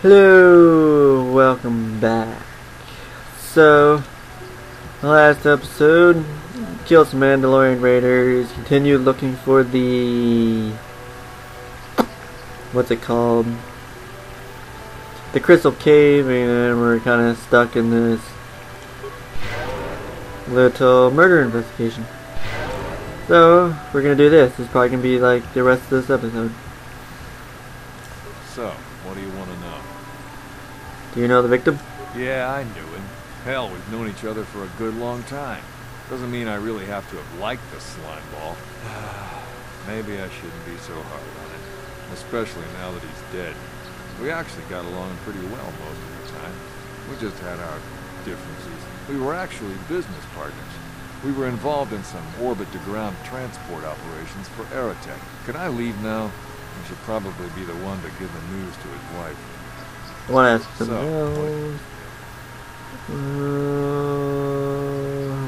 Hello, welcome back. So, last episode, killed some Mandalorian raiders, continued looking for the, what's it called? The Crystal Cave, and we're kind of stuck in this little murder investigation. So, we're gonna do this. This is probably gonna be like the rest of this episode. So, what do you want to know? Do you know the victim? Yeah, I knew him. Hell, we've known each other for a good long time. Doesn't mean I really have to have liked the slime ball. Maybe I shouldn't be so hard on him. Especially now that he's dead. We actually got along pretty well most of the time. We just had our differences. We were actually business partners. We were involved in some orbit-to-ground transport operations for Aerotech. Can I leave now? I should probably be the one to give the news to his wife. I want to ask something else.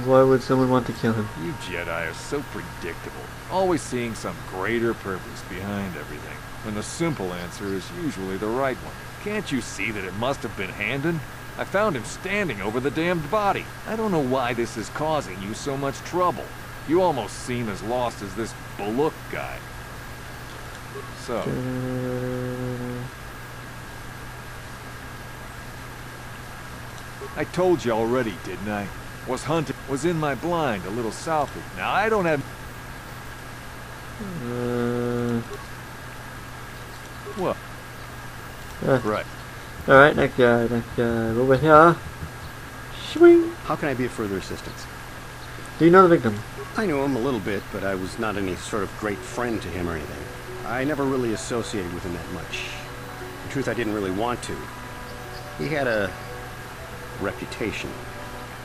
Why would someone want to kill him? You Jedi are so predictable, always seeing some greater purpose behind everything, when the simple answer is usually the right one. Can't you see that it must have been Handon? I found him standing over the damned body. I don't know why this is causing you so much trouble. You almost seem as lost as this Bullock guy. So... I told you already, didn't I? Was in my blind a little south of... Now, I don't have... What? Right. Alright, next guy. Over here. Swing. How can I be of further assistance? Do you know the victim? I knew him a little bit, but I was not any sort of great friend to him or anything. I never really associated with him that much. In truth, I didn't really want to. He had a reputation.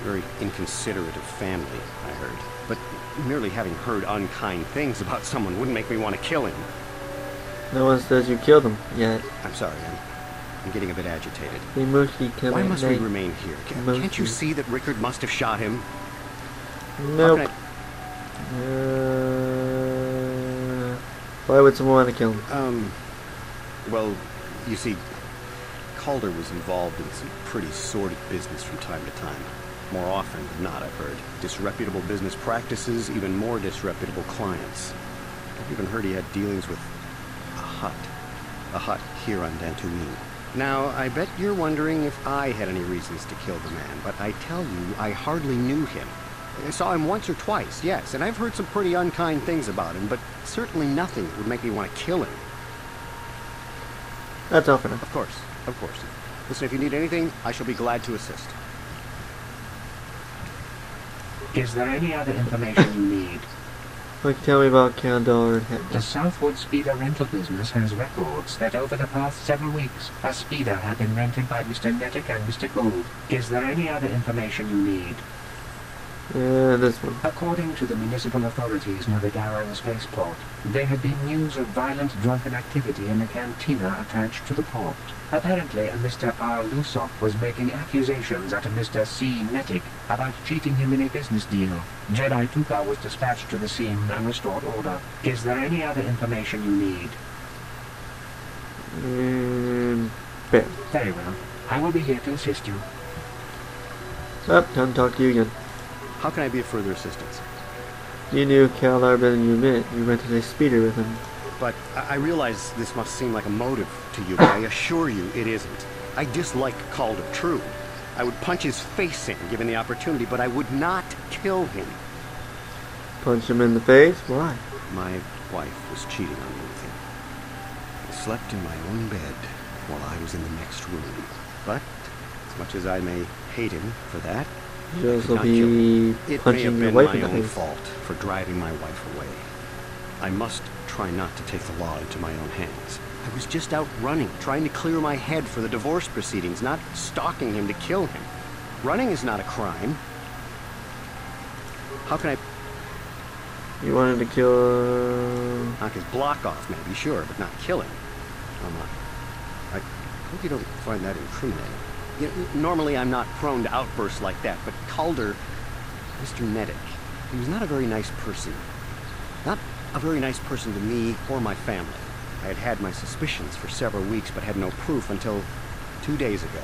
Very inconsiderate of family, I heard. But merely having heard unkind things about someone wouldn't make me want to kill him. No one says you killed him yet. I'm sorry, I'm getting a bit agitated. Why must we remain here? Can't you see that Rickard must have shot him? Nope. Why would someone want to kill him? Well, you see, Calder was involved in some pretty sordid business from time to time. More often than not, I've heard. Disreputable business practices, even more disreputable clients. I've even heard he had dealings with a hut here on Dantooine. Now, I bet you're wondering if I had any reasons to kill the man, but I tell you, I hardly knew him. I saw him once or twice, yes, and I've heard some pretty unkind things about him, but certainly nothing that would make me want to kill him. That's all for now. Of course. Listen, if you need anything, I shall be glad to assist. Is there any other information you need? Tell me about KotOR and Hector. The Southwood Speeder rental business has records that over the past several weeks, a speeder had been rented by Mr. Nettic and Mr. Gould. Is there any other information you need? This one. According to the municipal authorities near the Darrow spaceport, there had been news of violent drunken activity in a cantina attached to the port. Apparently, a Mr. R. Lusop was making accusations at a Mr. C. Nettic about cheating him in a business deal. Jedi Tuka was dispatched to the scene and restored order. Is there any other information you need? Very well. I will be here to assist you. Time to talk to you again. How can I be of further assistance? You knew KotOR better than you admit. You rented a speeder with him. But I realize this must seem like a motive to you, but I assure you it isn't. I dislike Calder, true. I would punch his face in, given the opportunity, but I would not kill him. Punch him in the face? Why? My wife was cheating on me with him. I slept in my own bed while I was in the next room. But, as much as I may hate him for that, You'll also be punching your wife in the face. It may have been my own fault for driving my wife away. I must try not to take the law into my own hands. I was just out running, trying to clear my head for the divorce proceedings, not stalking him to kill him. Running is not a crime. How can I... You wanted to kill... Knock his block off, maybe, sure, but not kill him. I hope you don't find that incriminating. You know, normally I'm not prone to outbursts like that, but Calder, Mr. Nettic, he was not a very nice person. Not a very nice person to me or my family. I had had my suspicions for several weeks, but had no proof until 2 days ago.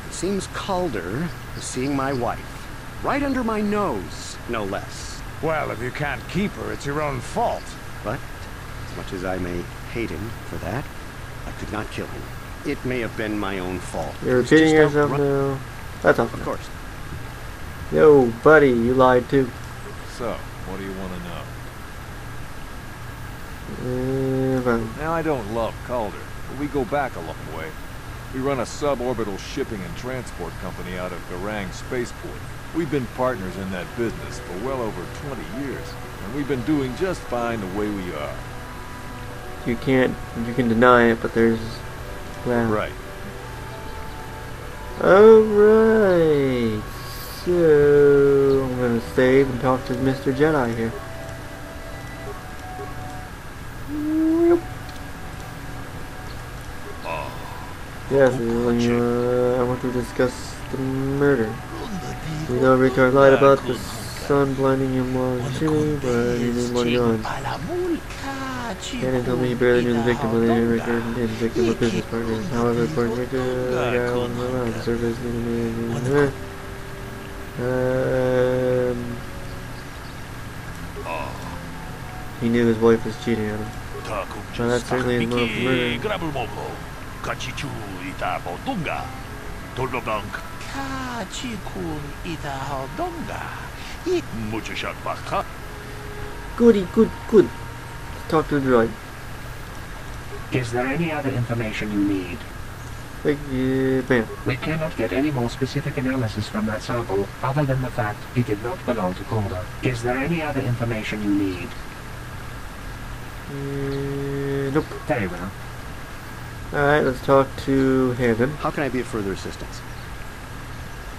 It seems Calder is seeing my wife. Right under my nose, no less. Well, if you can't keep her, it's your own fault. But, as much as I may hate him for that, I could not kill him. It may have been my own fault. You're repeating yourself now. That's awesome. Of course. Yo, buddy, you lied too. So, what do you want to know? Fine. Now, I don't love Calder, but we go back a long way. We run a suborbital shipping and transport company out of Garang Spaceport. We've been partners in that business for well over 20 years, and we've been doing just fine the way we are. You can deny it, but there's... Wow. Right. Alright. So, I'm gonna save and talk to Mr. Jedi here. Yes, I want to discuss the murder. We know Rickard lied about the sun blinding him while shooting, but he didn't want guns. Cannon told me he barely knew the victim, but then Rickard and the victim were business partners. However, according to Rickard, the guy wasn't allowed to serve as the he knew his wife was cheating on him. Well, that certainly is more of a murder. Goody, good. Let's talk to the droid. Is there any other information you need? Bam. We cannot get any more specific analysis from that sample, other than the fact it did not belong to KotOR. Is there any other information you need? Nope. Very well. Alright, let's talk to Haven. How can I be of further assistance?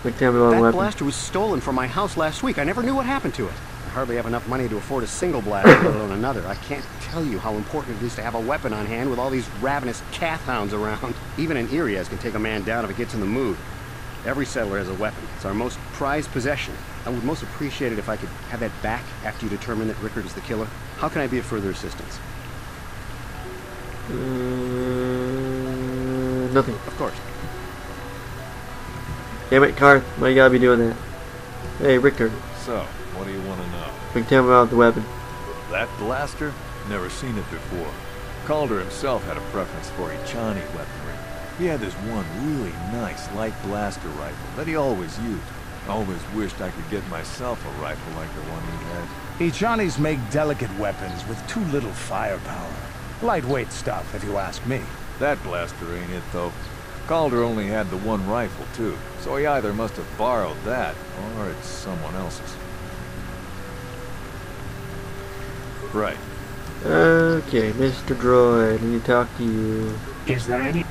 Like, tell me about the That weapon. blaster was stolen from my house last week. I never knew what happened to it. I hardly have enough money to afford a single blaster, let alone another. I can't tell you how important it is to have a weapon on hand with all these ravenous calf hounds around. Even an Irias can take a man down if it gets in the mood. Every settler has a weapon. It's our most prized possession. I would most appreciate it if I could have that back after you determine that Rickard is the killer. How can I be of further assistance? Nothing. Of course. Damn it, Karth. Why you gotta be doing that? Hey, Rickard. So, what do you want to know? Can you tell me about the weapon? That blaster? Never seen it before. Calder himself had a preference for Ichani weaponry. He had this one really nice light blaster rifle that he always used. I always wished I could get myself a rifle like the one he had. Ichanis make delicate weapons with too little firepower. Lightweight stuff, if you ask me. That blaster ain't it, though. Calder only had the one rifle, too, so he either must have borrowed that, or it's someone else's. Right. Okay, Mr. Droid, let me talk to you. Is there any...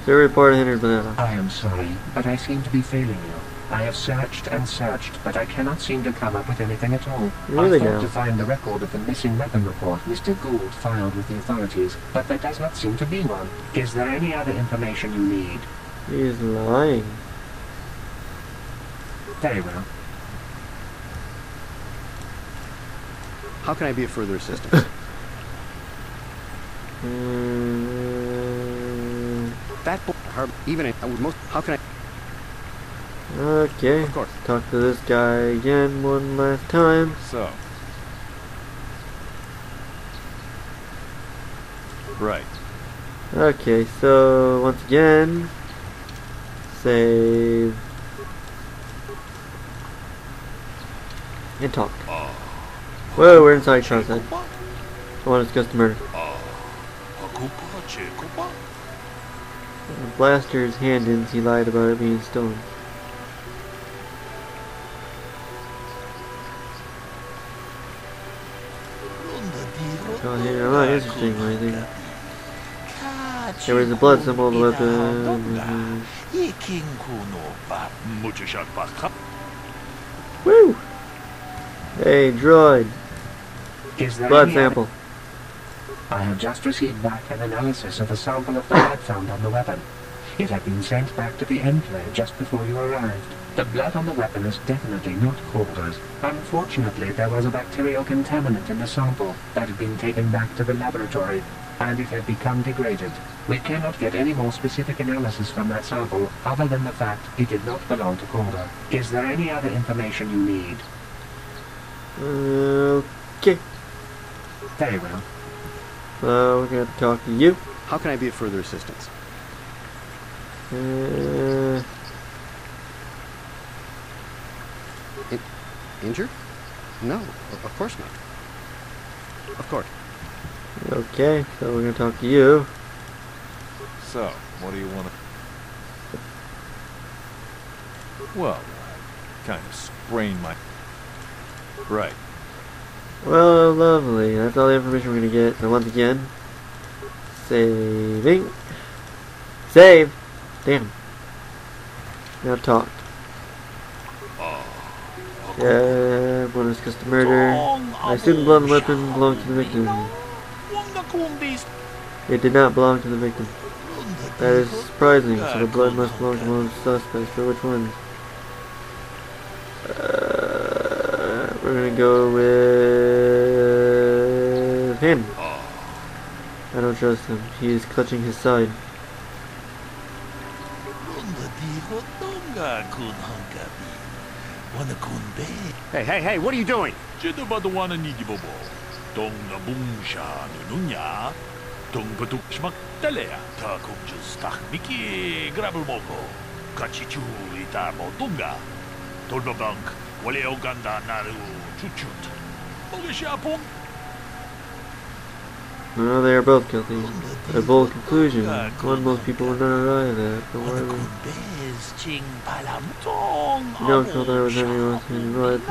Sir, report a hindered banana. I am sorry, but I seem to be failing you. I have searched and searched, but I cannot seem to come up with anything at all. Really I thought now? to find the record of the missing weapon report Mr. Gould filed with the authorities, but there does not seem to be one. Is there any other information you need? He's lying. Very well. How can I be of further assistance? That even I would most. How can I? Okay. Of course. Talk to this guy again one last time. So. Right. Okay, so once again, save and talk. Whoa, we're inside Sean's head. I want to discuss the murder. The blaster's hand-ins, he lied about it being stolen. Oh, here, not interesting or anything. There was a blood symbol on the weapon. Woo! Hey, droid. Is there Blood any sample. I have just received back an analysis of a sample of the blood found on the weapon. It had been sent back to the enclave just before you arrived. The blood on the weapon is definitely not KotOR's. Unfortunately, there was a bacterial contaminant in the sample that had been taken back to the laboratory. and it had become degraded. We cannot get any more specific analysis from that sample other than the fact it did not belong to KotOR. Is there any other information you need? Okay. Very well. We're gonna talk to you. How can I be of further assistance? Injured? No, of course not. Of course. Okay, so we're gonna talk to you. So, what do you want to... Well, I kind of sprained my... Right. Well, lovely. That's all the information we're gonna get. So once again, saving. Save. Damn. Now talk. Yeah, want to discuss the murder. I assume the blood and weapon belonged to the victim. It did not belong to the victim. That is surprising, so the blood must belong to one of the suspects, but which one? We're gonna go with him. I don't trust him. He is clutching his side. Hey, what are you doing? No, they are both guilty. A bold conclusion. One most people would not arrive at, but why would... You know, KotOR was anyone who right,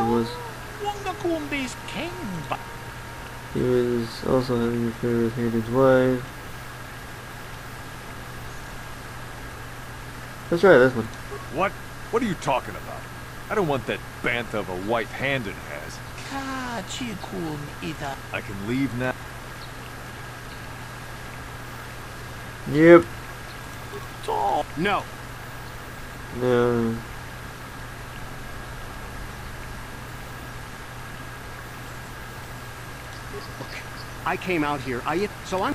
he was also having an affair with Hayden's wife. Let's try this one. What? What are you talking about? I don't want that bantha of a wife hand it has. I can leave now. Yep. No. No. I came out here. So I'm...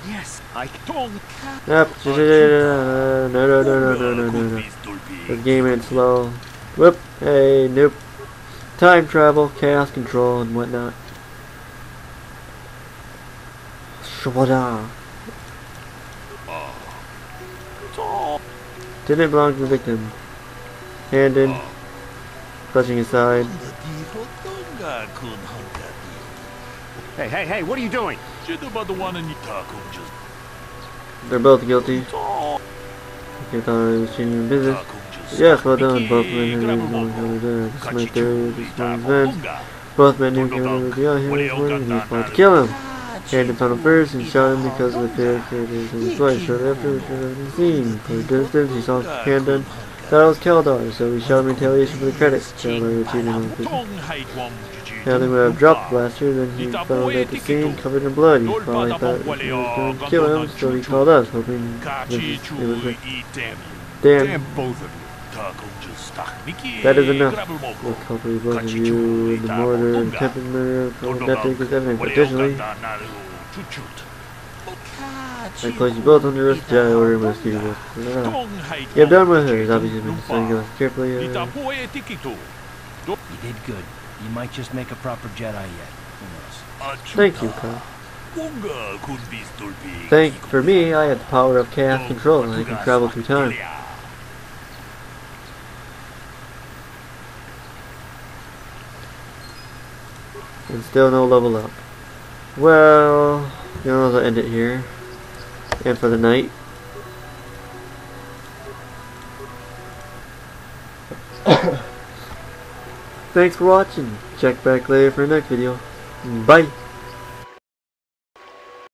Yes, I... Yep. No. The game ain't slow. Whoop. Hey, nope. Time travel, chaos control, and whatnot. Shwada. Didn't belong to the victim. Hand in. Clutching his side. Hey, what are you doing? They're both guilty. Okay, thought I was changing business. Yes, well done. Both men had reason to come there. This is my theory of this morning's events. Both men knew KotOR would be out here this morning and he was about to kill him. Hand found him first and shot him because of the fear created in his wife. Shortly after, we should have been seen. For a distance, he saw his handgun. Thought it was KotOR, so we shot him in retaliation for the credits. KotOR cheated on the Now they would have dropped the blaster, then he found at the scene covered in blood. He probably thought he was going to kill him, so he called us, hoping it was like, damn, both of you. that is enough. The culprit both of you in the mortar, attempted murder, death is evidence. Additionally, I place you both under arrest. I order must be with. You have done with her. He's obviously been studying us carefully. You did good. You might just make a proper Jedi yet. Who knows? Thank you, Kyle. For me, I had the power of chaos control and I can travel through time. And still no level up. Well, you know, I'll end it here. And for the night. Thanks for watching. Check back later for the next video. Bye.